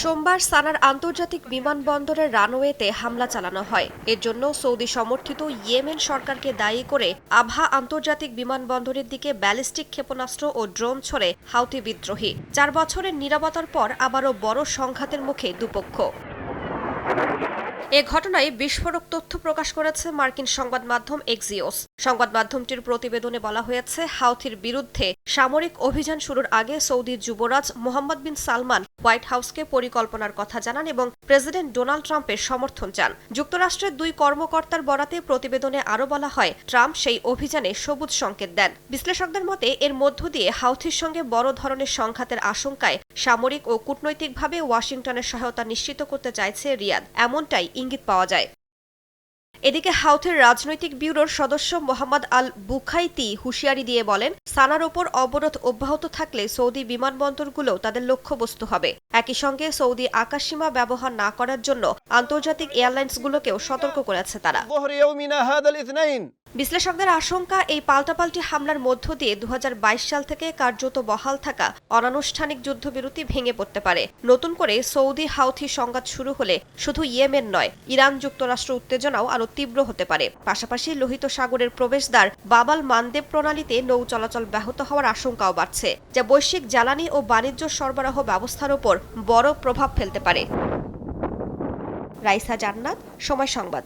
সোমবার সানার আন্তর্জাতিক বিমানবন্দরের রানওয়েতে হামলা চালানো হয়। এর জন্য সৌদি সমর্থিত ইয়েমেন সরকারকে দায়ী করে আবহা আন্তর্জাতিক বিমানবন্দরের দিকে ব্যালিস্টিক ক্ষেপণাস্ত্র ও ড্রোন ছড়ে হাউথি বিদ্রোহী। 4 বছরের নীরবতার পর আবারও বড় সংঘাতের মুখে দুপক্ষ। এ ঘটনায় বিস্ফোরক তথ্য প্রকাশ করেছে মার্কিন সংবাদ মাধ্যম এক্সিওস। সংবাদ মাধ্যমটির প্রতিবেদনে বলা হয়েছে, হাউথির বিরুদ্ধে সামরিক অভিযান শুরুর আগে সৌদি যুবরাজ মোহাম্মদ বিন সালমান হোয়াইট হাউসকে পরিকল্পনার কথা জানান এবং প্রেসিডেন্ট ডোনাল্ড ট্রাম্পের সমর্থন চান। যুক্তরাষ্ট্রের 2 কর্মকর্তার বরাতে প্রতিবেদনে আরও বলা হয়, ট্রাম্প সেই অভিযানে সবুজ সংকেত দেন। বিশ্লেষকদের মতে এর মধ্য দিয়ে হাউথির সঙ্গে বড় ধরনের সংঘাতের আশঙ্কায় সামরিক ও কূটনৈতিকভাবে ওয়াশিংটনের সহায়তা নিশ্চিত করতে চাইছে রিয়াদ, এমনটাই ইঙ্গিত পাওয়া যায়। এদিকে হাউথির রাজনৈতিক ব্যুরোর সদস্য মোহাম্মদ আল বুখাইতি হুঁশিয়ারি দিয়ে বলেন, সানার ওপর অবরোধ অব্যাহত থাকলে সৌদি বিমানবন্দরগুলোও তাদের লক্ষ্যবস্তু হবে। একই সঙ্গে সৌদি আকাশসীমা ব্যবহার না করার জন্য আন্তর্জাতিক এয়ারলাইন্সগুলোকেও সতর্ক করেছে তারা। বিশ্লেষকদের আশঙ্কা, এই পাল্টাপাল্টি হামলার মধ্য দিয়ে 2022 সাল থেকে কার্যত বহাল থাকা অনানুষ্ঠানিক যুদ্ধবিরতি ভেঙে পড়তে পারে। নতুন করে সৌদি হাউথি সংঘাত শুরু হলে শুধু ইয়েমেন নয়, ইরান যুক্তরাষ্ট্র উত্তেজনাও আরও তীব্র হতে পারে। পাশাপাশি লোহিত সাগরের প্রবেশদ্বার বাবাল মানদেব প্রণালীতে নৌ চলাচল ব্যাহত হওয়ার আশঙ্কাও বাড়ছে, যা বৈশ্বিক জ্বালানি ও বাণিজ্য সরবরাহ ব্যবস্থার ওপর বড় প্রভাব ফেলতে পারে। রাইসা জান্নাত, সময় সংবাদ।